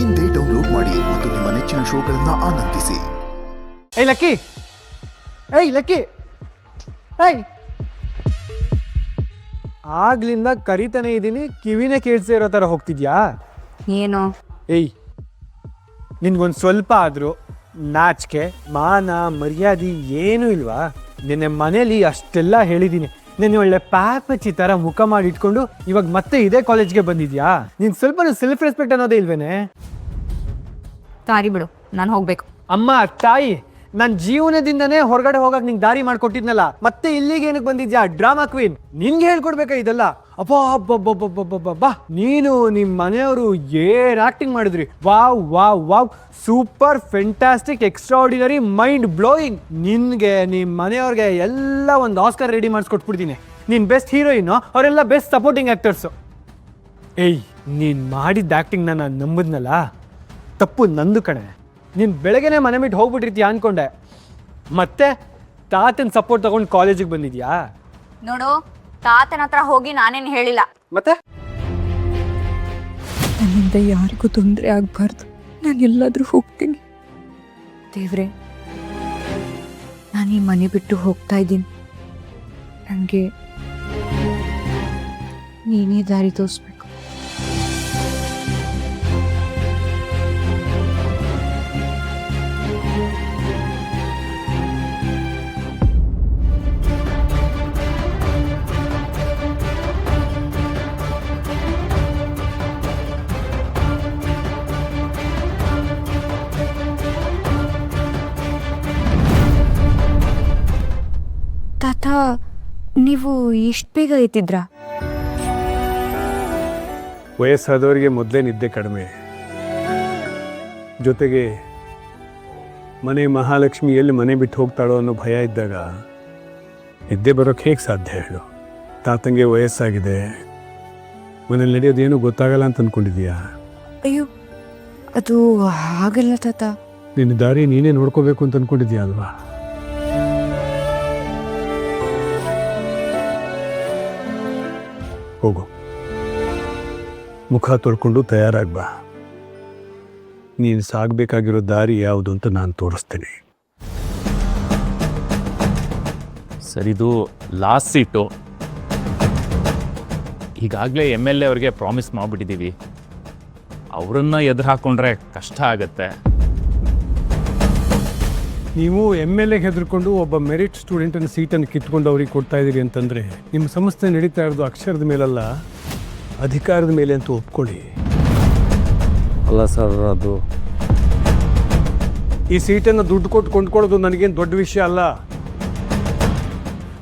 ಇಂದೇ ಡೌನ್ಲೋಡ್ ಮಾಡಿ ಮತ್ತು ನಿಮ್ಮ ನೆಚ್ಚಿನ ಶೋಗಳನ್ನು ಆನಂದಿಸಿ. ಏಯ್ ಲಕ್ಕಿ, ಏಯ್ ಲಕ್ಕಿ, ಏಯ್ ಆಗ್ಲಿಂದ ಕರಿತಾನೆ ಇದ್ದೀನಿ, ಕಿವಿನೇ ಕೇಳಿಸೇ ಇರೋ ಥರ ಹೋಗ್ತಿದ್ಯಾ? ಏನು? ಏಯ್ ನಿನ್ಗೊಂದು ಸ್ವಲ್ಪ ಆದರೂ ನಾಚಿಕೆ ಮಾನ ಮರ್ಯಾದೆ ಏನೂ ಇಲ್ವಾ? ನಿನ್ನೆ ಮನೇಲಿ ಅಷ್ಟೆಲ್ಲ ಹೇಳಿದ್ದೀನಿ, ನಿನ್ನೆ ಒಳ್ಳೆ ಪಾಪಚ್ಚಿ ಥರ ಮುಖ ಮಾಡಿ ಇಟ್ಕೊಂಡು ಇವಾಗ ಮತ್ತೆ ಇದೇ ಕಾಲೇಜ್ಗೆ ಬಂದಿದ್ಯಾ? ನೀನು ಸ್ವಲ್ಪ ಸೆಲ್ಫ್ ರೆಸ್ಪೆಕ್ಟ್ ಅನ್ನೋದೇ ಇಲ್ವೇನೆ? ದಾರಿ ಬಿಡು, ನಾನು ಹೋಗ್ಬೇಕು. ಅಮ್ಮ ತಾಯಿ, ನನ್ನ ಜೀವನದಿಂದನೇ ಹೊರಗಡೆ ಹೋಗಕ್ಕೆ ನಿಂಗೆ ದಾರಿ ಮಾಡ್ಕೊಟ್ಟಿದ್ನಲ್ಲ, ಮತ್ತೆ ಇಲ್ಲಿಗೆ ಏನಕ್ಕೆ ಬಂದಿದ್ಯಾ ಡ್ರಾಮಾ ಕ್ವೀನ್? ನಿನ್ಗೆ ಹೇಳ್ಕೊಡ್ಬೇಕಾ ಇದೆಲ್ಲ? ಅಬ್ಬಾ ಅಬ್ಬಬ್ಬಬ್ಬಬ್ಬಬ್ಬಾ, ನೀನು ನಿಮ್ಮ ಮನೆಯವರು ಏನ್ ಆಕ್ಟಿಂಗ್ ಮಾಡಿದ್ರಿ! Wow wow wow, super fantastic extraordinary mind blowing. ನಿನ್ಗೆ ನಿಮ್ಮ ಮನೆಯವ್ರಿಗೆ ಎಲ್ಲ ಒಂದು ಆಸ್ಕರ್ ರೆಡಿ ಮಾಡಿಸ್ಕೊಟ್ಬಿಡ್ತೀನಿ. ನೀನು ಬೆಸ್ಟ್ ಹೀರೋಯಿನು, ಅವರೆಲ್ಲ ಬೆಸ್ಟ್ ಸಪೋರ್ಟಿಂಗ್ ಆ್ಯಕ್ಟರ್ಸು. ಏಯ್ ನೀನು ಮಾಡಿದ್ದ ಆ್ಯಕ್ಟಿಂಗ್ ನಾನು ನಂಬಿದ್ನಲ್ಲ, ತಪ್ಪು ನಂದು ಕಣೆ. ನೀನು ಬೆಳಗ್ಗೆನೆ ಮನೆ ಬಿಟ್ಟು ಹೋಗ್ಬಿಟ್ಟಿರ್ತೀಯ ಅಂದ್ಕೊಂಡೆ, ಮತ್ತೆ ತಾತನ ಸಪೋರ್ಟ್ ತಗೊಂಡು ಕಾಲೇಜಿಗೆ ಬಂದಿದ್ಯಾ? ನೋಡು, ತಾತನ ಹತ್ರ ಹೋಗಿ ನಾನೇನು ಹೇಳಿಲ್ಲ. ಮತ್ತೆ ನನ್ನಿಂದ ಯಾರಿಗೂ ತೊಂದರೆ ಆಗಬಾರ್ದು, ನಾನು ಎಲ್ಲಾದರೂ ಹೋಗ್ತೀನಿ. ದೇವ್ರೆ, ನಾನು ಈ ಮನೆ ಬಿಟ್ಟು ಹೋಗ್ತಾ ಇದ್ದೀನಿ. ನನಗೆ ನೀನೇ ದಾರಿ ತೋರಿಸ್ಬೇಕು. ತಾತ, ನೀವು ಇಷ್ಟು ಬೇಗ ಎತ್ತಿದ್ರಾ? ವಯಸ್ಸಾದವರಿಗೆ ಮೊದಲೇ ನಿದ್ದೆ ಕಡಿಮೆ, ಜೊತೆಗೆ ಮನೆ ಮಹಾಲಕ್ಷ್ಮಿ ಎಲ್ಲಿ ಮನೆ ಬಿಟ್ಟು ಹೋಗ್ತಾಳೋ ಅನ್ನೋ ಭಯ ಇದ್ದಾಗ ನಿದ್ದೆ ಬರೋಕ್ಕೆ ಹೇಗೆ ಸಾಧ್ಯ ಹೇಳು? ತಾತಂಗೆ ವಯಸ್ಸಾಗಿದೆ, ಮನೇಲಿ ನಡೆಯೋದೇನು ಗೊತ್ತಾಗಲ್ಲ ಅಂತ ಅಂದ್ಕೊಂಡಿದೀಯಾ? ಅಯ್ಯೋ, ಅದು ಹಾಗಲ್ಲ ತಾತ. ನಿನ್ನ ದಾರಿ ನೀನೇ ನೋಡ್ಕೋಬೇಕು ಅಂತ ಅಂದ್ಕೊಂಡಿದ್ಯಾ ಅಲ್ವಾ? ಹೋಗು, ಮುಖ ತೊಳ್ಕೊಂಡು ತಯಾರಾಗ್ಬಾ. ನೀನು ಸಾಗಬೇಕಾಗಿರೋ ದಾರಿ ಯಾವುದು ಅಂತ ನಾನು ತೋರಿಸ್ತೀನಿ. ಸರಿದು ಲಾಸ್ಟ್ ಸೀಟು ಈಗಾಗಲೇ MLA ಅವ್ರಿಗೆ ಪ್ರಾಮಿಸ್ ಮಾಡಿಬಿಟ್ಟಿದ್ದೀವಿ. ಅವರನ್ನು ಎದುರು ಹಾಕ್ಕೊಂಡ್ರೆ ಕಷ್ಟ ಆಗತ್ತೆ. ನೀವು MLA ಹೆದರ್ಕೊಂಡು ಒಬ್ಬ ಮೆರಿಟ್ ಸ್ಟೂಡೆಂಟನ್ನು ಸೀಟನ್ನು ಕಿತ್ಕೊಂಡು ಅವ್ರಿಗೆ ಕೊಡ್ತಾ ಇದ್ದೀರಿ ಅಂತಂದರೆ ನಿಮ್ಮ ಸಂಸ್ಥೆ ನಡೀತಾ ಇರೋದು ಅಕ್ಷರದ ಮೇಲಲ್ಲ, ಅಧಿಕಾರದ ಮೇಲೆ ಅಂತ ಒಪ್ಕೊಳ್ಳಿ. ಅಲ್ಲ ಸರ್, ಅದು ಈ ಸೀಟನ್ನು ದುಡ್ಡು ಕೊಟ್ಟು ಕೊಂಡ್ಕೊಳ್ಳೋದು ನನಗೇನು ದೊಡ್ಡ ವಿಷಯ ಅಲ್ಲ.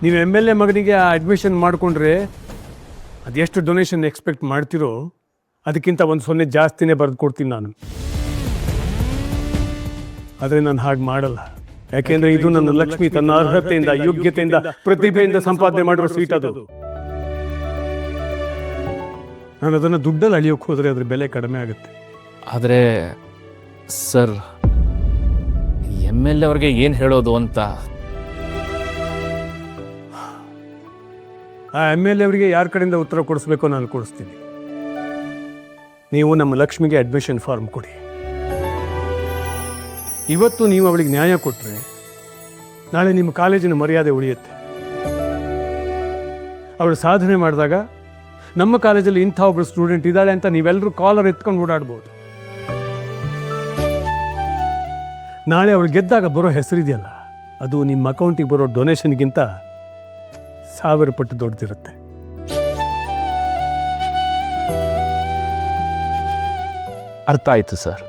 ನೀವು MLA ಮಗನಿಗೆ ಅಡ್ಮಿಷನ್ ಮಾಡಿಕೊಂಡ್ರೆ ಅದೆಷ್ಟು ಡೊನೇಷನ್ ಎಕ್ಸ್ಪೆಕ್ಟ್ ಮಾಡ್ತಿರೋ ಅದಕ್ಕಿಂತ 1 ಜಾಸ್ತಿನೇ ಬರೆದು ಕೊಡ್ತೀನಿ ನಾನು. ಆದರೆ ನಾನು ಹಾಗೆ ಮಾಡಲ್ಲ, ಯಾಕೆಂದರೆ ಇದು ನನ್ನ ಲಕ್ಷ್ಮಿ ತನ್ನ ಅರ್ಹತೆಯಿಂದ, ಯೋಗ್ಯತೆಯಿಂದ, ಪ್ರತಿಭೆಯಿಂದ ಸಂಪಾದನೆ ಮಾಡಿರೋ ಸೀಟ್ ಅದು. ನಾನು ಅದನ್ನು ದುಡ್ಡಲ್ಲಿ ಅಳಿಯೋಕೆ ಹೋದರೆ ಅದ್ರ ಬೆಲೆ ಕಡಿಮೆ ಆಗುತ್ತೆ. ಆದರೆ ಸರ್, MLA ಅವ್ರಿಗೆ ಏನು ಹೇಳೋದು ಅಂತ. ಆ MLA ಅವರಿಗೆ ಯಾರ ಕಡೆಯಿಂದ ಉತ್ತರ ಕೊಡಿಸ್ಬೇಕೋ ನಾನು ಕೊಡಿಸ್ತೀನಿ. ನೀವು ನಮ್ಮ ಲಕ್ಷ್ಮಿಗೆ ಅಡ್ಮಿಷನ್ ಫಾರ್ಮ್ ಕೊಡಿ. ಇವತ್ತು ನೀವು ಅವಳಿಗೆ ನ್ಯಾಯ ಕೊಟ್ಟರೆ ನಾಳೆ ನಿಮ್ಮ ಕಾಲೇಜಿನ ಮರ್ಯಾದೆ ಉಳಿಯುತ್ತೆ. ಅವಳು ಸಾಧನೆ ಮಾಡಿದಾಗ ನಮ್ಮ ಕಾಲೇಜಲ್ಲಿ ಇಂಥ ಒಬ್ಬಳು ಸ್ಟೂಡೆಂಟ್ ಇದ್ದಾಳೆ ಅಂತ ನೀವೆಲ್ಲರೂ ಕಾಲರ್ ಎತ್ಕೊಂಡು ಓಡಾಡ್ಬೋದು. ನಾಳೆ ಅವಳು ಗೆದ್ದಾಗ ಬರೋ ಹೆಸರಿದೆಯಲ್ಲ, ಅದು ನಿಮ್ಮ ಅಕೌಂಟಿಗೆ ಬರೋ ಡೊನೇಷನ್ಗಿಂತ 1000 ಪಟ್ಟು ದೊಡ್ಡದಿರುತ್ತೆ. ಅರ್ಥ ಆಯಿತು ಸರ್.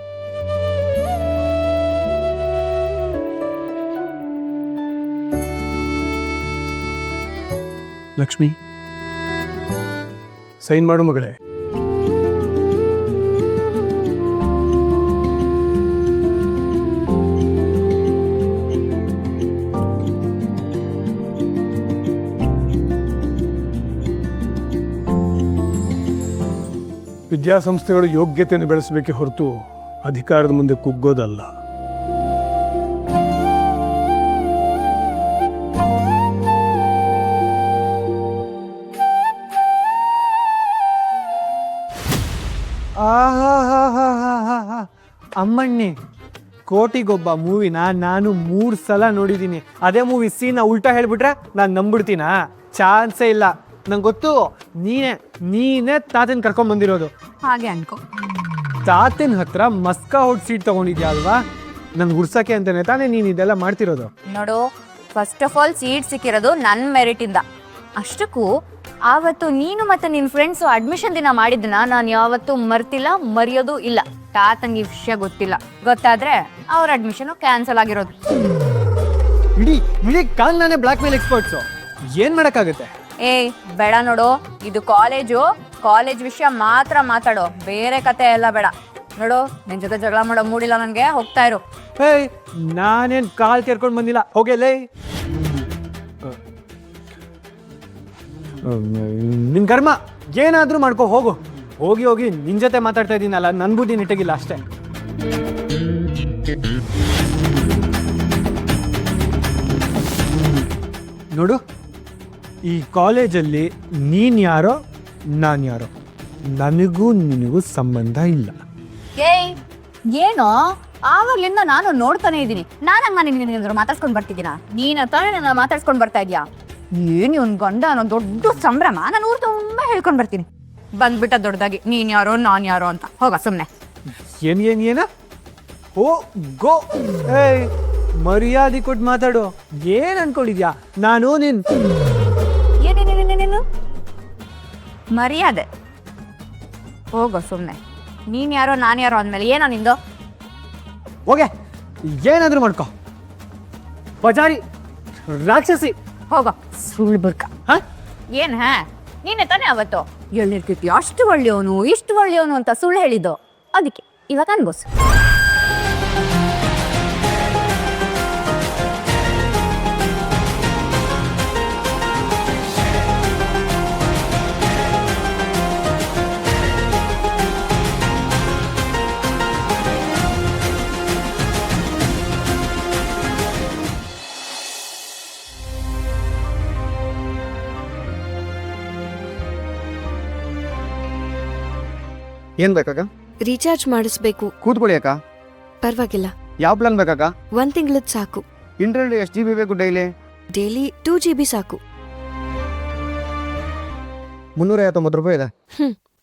ಲಕ್ಷ್ಮಿ, ಸೈನ್ ಮಾಡು ಮಗಳೇ. ವಿದ್ಯಾಸಂಸ್ಥೆಗಳು ಯೋಗ್ಯತೆಯನ್ನು ಬೆಳೆಸಬೇಕೆ ಹೊರತು ಅಧಿಕಾರದ ಮುಂದೆ ಕುಗ್ಗೋದಲ್ಲ. ಆಹಾ ಅಮ್ಮಣ್ಣಿ ಕೋಟಿಗೊಬ್ಬ ಮೂವಿನ ನಾನು 3 ಸಲ ನೋಡಿದ್ದೀನಿ. ಅದೇ ಮೂವಿ ಸೀನ ಉಲ್ಟಾ ಹೇಳ್ಬಿಟ್ರೆ ನಾನು ನಂಬಿಡ್ತೀನಾ? ಚಾನ್ಸೇ ಇಲ್ಲ. ನಂಗೆ ಗೊತ್ತು, ನೀನೇ ತಾತನ ಕರ್ಕೊಂಡ್ ಬಂದಿರೋದು. ಹಾಗೆ ಅನ್ಕೋ. ತಾತನ ಹತ್ರ ಮಸ್ಕಾ ಹೊಡ್ ಸೀಟ್ ತಗೊಂಡಿದ್ಯಾ ಅಲ್ವಾ? ನನ್ಗೆ ಉರ್ಸಕ್ಕೆ ಅಂತಾನೆ ತಾನೇ ನೀನು ಇದೆಲ್ಲ ಮಾಡ್ತಿರೋದು. ನೋಡು, ಫಸ್ಟ್ ಆಫ್ ಆಲ್ ಸೀಟ್ ಸಿಕ್ಕಿರೋದು ನನ್ನ ಮೆರಿಟ್ ಇಂದ. ಅಷ್ಟಕ್ಕೂ ಆವತ್ತು ನೀನು ಮತ್ತೆ ನಿನ್ನ ಫ್ರೆಂಡ್ಸು ಅಡ್ಮಿಷನ್ ದಿನ ಮಾಡಿದ್ದನ್ನ ನಾನು ಯಾವತ್ತೂ ಮರ್ತಿಲ್ಲ, ಮರೆಯೋದು ಇಲ್ಲ. ತಾತಂಗೆ ಈ ವಿಷಯ ಗೊತ್ತಿಲ್ಲ. ಗೊತ್ತಾದ್ರೆ ಅವ್ರ ಅಡ್ಮಿಷನ್ ಕ್ಯಾನ್ಸಲ್ ಆಗಿರೋದು. ಇಡೀ ಕಾಲ್ನಾನೇ ಬ್ಲಾಕ್ ಮೇಲ್ ಎಕ್ಸ್ಪರ್ಟ್ಸು. ಏನ್ ಮಾಡಕ್ಕಾಗುತ್ತೆ? ಬೇಡ ನೋಡು, ಇದು ಕಾಲೇಜ್ ವಿಷಯ ಮಾತ್ರ ಮಾತಾಡೋ, ಬೇರೆ ಕತೆ ಎಲ್ಲ ಬೇಡ. ನೋಡು, ನಿನ್ ಜೊತೆ ಜಗಳ ಮಾಡೋ ಮೂಡಿಲ್ಲ ನನಗೆ, ಹೋಗ್ತಾ ಇರು. ನಾನೇನ್ ಕಾಲ್ ಕೇರ್ಕೊಂಡ್ ಬಂದಿಲ್ಲ, ಹೋಗಲೇ. ನಿನ್ ಕರ್ಮ, ಏನಾದ್ರೂ ಮಾಡ್ಕೊ ಹೋಗು. ಹೋಗಿ ನಿನ್ ಜೊತೆ ಮಾತಾಡ್ತಾ ಇದ್ದೀನಲ್ಲ, ನನ್ ಬುದ್ಧಿ ನೆಟ್ಟಗಿಲ್ಲ ಅಷ್ಟೇ. ನೋಡು, ಈ ಕಾಲೇಜಲ್ಲಿ ನೀನ್ ಯಾರೋ ನಾನು ಯಾರೋ ನನಗೂ ನಿನಗೂ ಸಂಬಂಧ ಇಲ್ಲ. ಏನೋ ಆವಾಗ್ಲಿಂದ ನಾನು ನೋಡ್ತಾನೆ ಇದ್ದೀನಿ. ನಾನು ನಿನ್ನ ಮಾತಾಡ್ಸ್ಕೊಂಡ್ ಬರ್ತಿದ್ದೀನ? ನೀನ ತಾನೇ ನನ್ನ ಮಾತಾಡ್ಸ್ಕೊಂಡ್ ಬರ್ತಾ ಇದ್ಯಾ? ಏನು ಇವ್ನ್ ಗಂಡ ಅನ್ನೋ ದೊಡ್ಡ ಸಂಭ್ರಮ. ನಾನು ಊರು ತುಂಬಾ ಹೇಳ್ಕೊಂಡ್ ಬರ್ತೀನಿ. ಬಂದ್ಬಿಟ್ಟ ದೊಡ್ಡದಾಗಿ ನೀನ್ ಯಾರೋ ನಾನ್ ಯಾರೋ ಅಂತ. ಹೋಗ ಸುಮ್ನೆ. ಏನ ಓ ಗೋ. ಮರ್ಯಾದೆ ಕೊಟ್ಟು ಮಾತಾಡು. ಏನ್ ಅನ್ಕೊಂಡಿದ್ಯಾ ನಾನು ಏನೇನೇನೇನೇನು ಮರ್ಯಾದೆ? ಹೋಗೋ ಸುಮ್ನೆ. ನೀನ್ ಯಾರೋ ನಾನ್ ಯಾರೋ ಅಂದ್ಮೇಲೆ ಏನೋ ನಿಂದು? ಹೋಗೆ, ಏನಾದ್ರೂ ಮಾಡ್ಕೊ. ಬಜಾರಿ ರಾಕ್ಷಸಿ. ಹೋಗೋ ಸುಳ್ಳು ಬರ್ಕ. ಏನ್ ನೀನೆ ತಾನೇ ಅವತ್ತು ಎಳ್ಳಿರ್ತಿದ್ಯ ಅಷ್ಟು ಒಳ್ಳೆಯವನು ಇಷ್ಟು ಒಳ್ಳೆಯವನು ಅಂತ ಸುಳ್ಳು ಹೇಳಿದ್ದು. ಅದಕ್ಕೆ ಇವಾಗ ಅನ್ಬೋಸು. ಏನ್ ಬೇಕಾಗ? ರೀಚಾರ್ಜ್ ಮಾಡಿಸ್ಬೇಕು. ಕೂತ್ಕೊಳ್ಳಿ ಅಕ್ಕ. ಪರವಾಗಿಲ್ಲ. ಯಾವ ಪ್ಲಾನ್ ಬೇಕಾಗ? 1 ತಿಂಗಳದ್ ಸಾಕು. ಇಂಟರ್ನೆಟ್ ಎಷ್ಟು GB ಬೇಕು ಡೈಲಿ? ಡೈಲಿ 2 GB ಸಾಕು. 359 ರೂಪಾಯಿ ಇದೆ.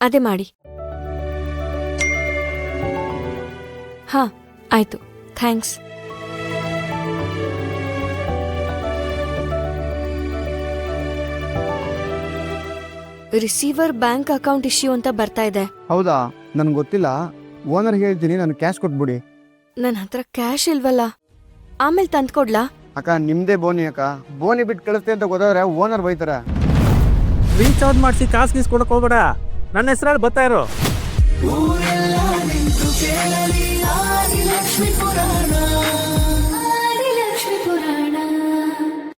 ಅದೇ ಮಾಡಿ. ಹಾ ಆಯ್ತು, thanks. Receiver bank account issue ಅಂತ ಬರ್ತಾ ಇದೆ. ಹೌದಾ? ನನ್ಗೆ ಗೊತ್ತಿಲ್ಲ. ಓನರ್ ಹೇಳ್ತೀನಿ, ನಾನು ಕ್ಯಾಶ್ ಕೊಟ್ಬಿಡಿ. ನನ್ನ ಹತ್ರ ಕ್ಯಾಶ್ ಇಲ್ವಲ್ಲ, ಆಮೇಲೆ ತಂದ್ಕೊಡ್ಲಾ? ಅಕ್ಕ ನಿಮ್ದೇ ಬೋನಿ ಅಕ್ಕ. ಬೋನಿ ಬಿಟ್ಟು ಕಳಿಸ್ತೆ ಅಂತ ಗೊತ್ತಾದ್ರೆ ಓನರ್ ಬೈತಾರೆ. ರೀಚಾರ್ಜ್ ಮಾಡಿಸಿ ಕಾಸು ಗೀಸ್ ಕೊಡಕ್ ಹೋಗ್ಬೇಡ. ನನ್ನ ಹೆಸರಲ್ಲಿ ಬರ್ತಾ ಇರೋ. ಊರೆಲ್ಲ ನಿಂತು ಕೇಳಲಿ ಆದಿಲಕ್ಷ್ಮಿ ಪುರಾಣ.